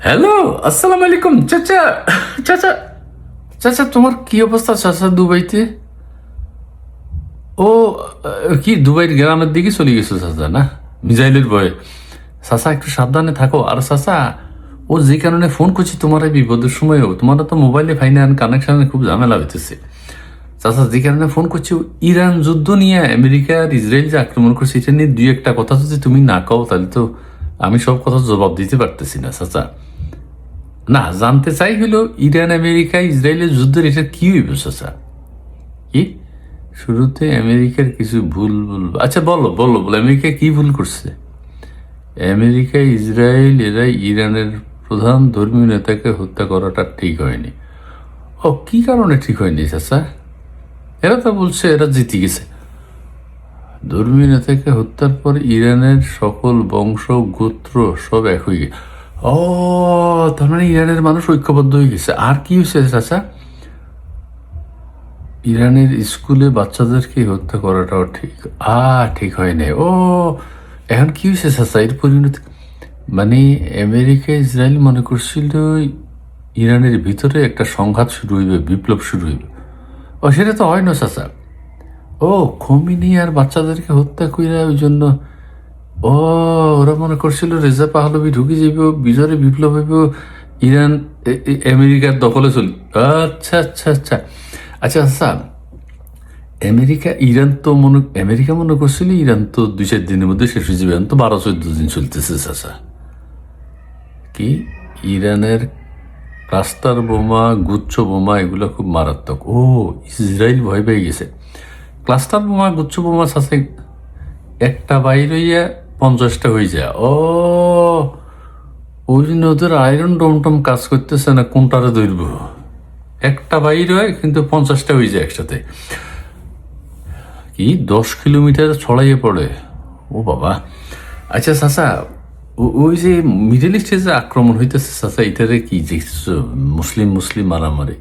Hello, আসসালামু আলাইকুম চাচা। চাচা, চাচা তোমার কি অবস্থা চাচা দুবাইতে? ও কি দুবাইয়ের গ্রামের দিকে চলে গেছো চাচা? না, মিজাইলের ভয়ে। চাচা একটু সাবধানে থাকো। আর চাচা, ও যে কারণে ফোন করছি তোমার এই বিপদের সময়ও, তোমার তো মোবাইলে ফাইনাল কানেকশনে খুব ঝামেলা হইতেছে। চাচা যে কারণে ফোন করছি, ইরান যুদ্ধ নিয়ে আমেরিকা আর ইসরায়েল যে আক্রমণ করছে, এটা নিয়ে দুই একটা কথা যদি তুমি না কও, তাহলে তো আমি সব কথা জবাব দিতে পারতেছি না চাচা। না, জানতে চাই হলো ইরান আমেরিকা ইসরায়েলের যুদ্ধের এটা কি হইব চাচা? কি শুরুতে আমেরিকার কিছু ভুল বলবো? আচ্ছা বলো বলো বলো, আমেরিকা কি ভুল করছে? আমেরিকা ইসরায়েল এরা ইরানের প্রধান ধর্মীয় নেতাকে হত্যা করাটা ঠিক হয়নি। ও কি কারণে ঠিক হয়নি চাচা? এরা তো বলছে এরা জিতে গেছে। ধর্মীয় নেতাকে হত্যার পর ইরানের সকল বংশ গোত্র সব এক হয়ে গেছে। ও, তার মানে ইরানের মানুষ ঐক্যবদ্ধ হয়ে গেছে। আর কি হয়েছে চাচা? ইরানের স্কুলে বাচ্চাদেরকে হত্যা করাটাও ঠিক হয় নাই। ও, এখন কি হয়েছে চাচা এর পরিণতি? মানে আমেরিকা ইসরায়েল মনে করছিল ইরানের ভিতরে একটা সংঘাত শুরু হইবে, বিপ্লব শুরু হইবে। ও সেটা তো হয় না চাচা। ও, খমিনি আর বাচ্চাদেরকে হত্যা কইরা ওই জন্য। ও, ওরা মনে করছিল রেজা পাহলভি ঢুকে যাইব, বিজরে বিপ্লব হইব, ইরান আমেরিকার দখলে চলি। আচ্ছা আচ্ছা আচ্ছা আচ্ছা আচ্ছা। আমেরিকা মনে করছিল ইরান তো 2-4 দিনের মধ্যে শেষ হয়ে যাবে। এখন তো 12-14 দিন চলতেছে চাচা। কি, ইরানের ক্লাস্টার বোমা, গুচ্ছ বোমা এগুলো খুব মারাত্মক। ও, ইসরায়েল ভয় পেয়ে গেছে। ক্লাস্টার বোমা, গুচ্ছ বোমা চাচা একটা বাইর হইয়া 50টা হয়ে যায়। ও, ওই জন্য ওদের আয়রন ডোম কাজ করতেছে না, কোনটারে ধরব। একটা বাইর হয় কিন্তু 50টা হয়ে যায় একসাথে। কি 10 কিলোমিটার ছড়াইয়ে পড়ে? ও বাবা। আচ্ছা চাচা, ওই যে মিডল ইস্টে যে আক্রমণ হইতেছে চাচা, এটারে কি দেখছো? মুসলিম মুসলিম মারামারি।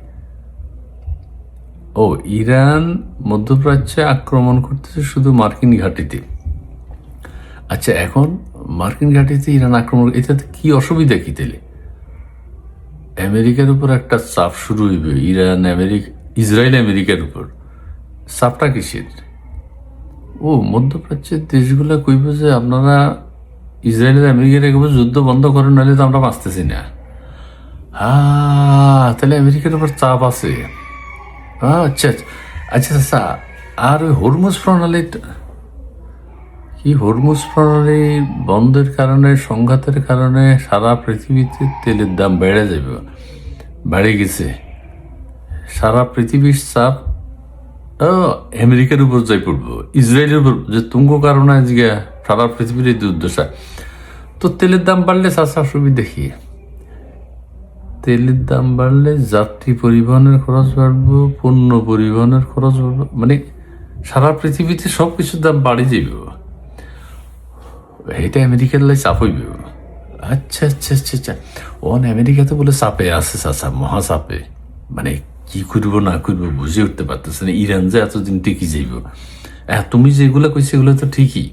ও, ইরান মধ্যপ্রাচ্যে আক্রমণ করতেছে শুধু মার্কিন ঘাঁটিতে। আচ্ছা, এখন মার্কিন ঘাঁটিতে ইরান আক্রমণ, এটাতে কি অসুবিধা কি তাহলে? আমেরিকার উপর একটা চাপ শুরু হইবে, ইসরায়েল আমেরিকার উপর। চাপটা কিসের? ও, মধ্যপ্রাচ্যের দেশগুলা কইব যে আপনারা ইসরায়েলের আমেরিকার একেবারে যুদ্ধ বন্ধ করেন, নাহলে তো আমরা বাঁচতেছি না। তাহলে আমেরিকার উপর চাপ আছে। আচ্ছা আচ্ছা আচ্ছা। আর ওই হরমুজ প্রণালী বন্ধের কারণে, সংঘাতের কারণে সারা পৃথিবীতে তেলের দাম বেড়ে যাবে, বেড়ে গেছে। সারা পৃথিবীর চাপ আমেরিকার উপর যাই পড়বো, ইসরায়েলের উপর, যে তুঙ্গ কারণে আজকে সারা পৃথিবীর এই দুর্দশা। তো তেলের দাম বাড়লে চাষা সুবিধা কি? তেলের দাম বাড়লে যাত্রী পরিবহনের খরচ বাড়বো, পণ্য পরিবহনের খরচ বাড়বো, মানে সারা পৃথিবীতে সব কিছুর দাম বাড়ি যাইব। এটা আমেরিকার লাই চাপ হইব। আচ্ছা আচ্ছা আচ্ছা আচ্ছা। আমেরিকাতে বলে চাপে আছে চাচা, মহা চাপে। মানে কি করবো না করবো বুঝে উঠতে পারতেছে না। ইরান যে এতদিন টিকি যাইব। তুমি যেগুলো কইছো এগুলো তো ঠিকই।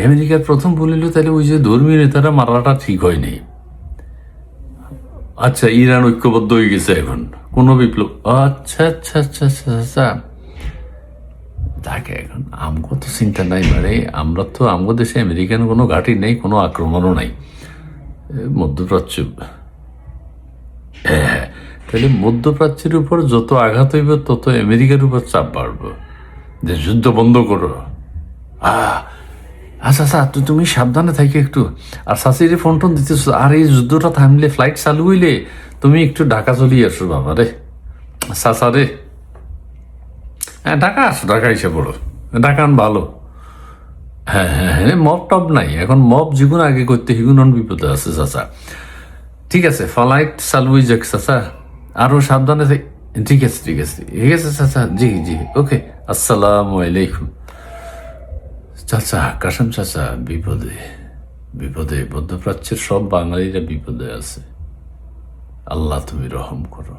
আমেরিকার প্রথম বলিল তাহলে ওই যে ধর্মীয় নেতারা মারাটা ঠিক হয়নি। আচ্ছা, ইরান ঐক্যবদ্ধ হয়ে গেছে এখন, কোন বিপ্লব? আচ্ছা আচ্ছা আচ্ছা আচ্ছা আচ্ছা। দেখে এখন আমগো তো চিন্তা নাই, মানে আমরা তো আমগো দেশে আমেরিকান কোনো ঘাঁটি নেই, কোনো আক্রমণও নাই। মধ্যপ্রাচ্য, হ্যাঁ, তাহলে মধ্যপ্রাচ্যের উপর যত আঘাত হইব তত আমেরিকার উপর চাপ বাড়বে যে যুদ্ধ বন্ধ করো। আচ্ছা আচ্ছা, তুমি সাবধানে থাকি একটু। আর শাশিরে ফোন টোন দিতেছ। আর এই যুদ্ধটা থামলে, ফ্লাইট চালু হইলে তুমি একটু ঢাকা চলিয়ে আসো বাবা রে, চাচা রে। হ্যাঁ, ঢাকা আসো, ঢাকা এসে পড়ো। ঢাকা ভালো। হ্যাঁ হ্যাঁ হ্যাঁ, মব টব নাই এখন। মব যেগুন আগে করতে সেগুন বিপদে আছে চাচা। ঠিক আছে, ফ্লাইট চালু হয়ে যাক চাচা, আরো সাবধানে থাকি। ঠিক আছে ঠিক আছে ঠিক আছে চাচা, জি জি, ওকে, আসসালামু আলাইকুম। চাচা, কাসেম চাচা বিপদে, বিপদে, মধ্যপ্রাচ্যের সব বাঙালিরা বিপদে আছে। আল্লাহ তুমি রহম করো।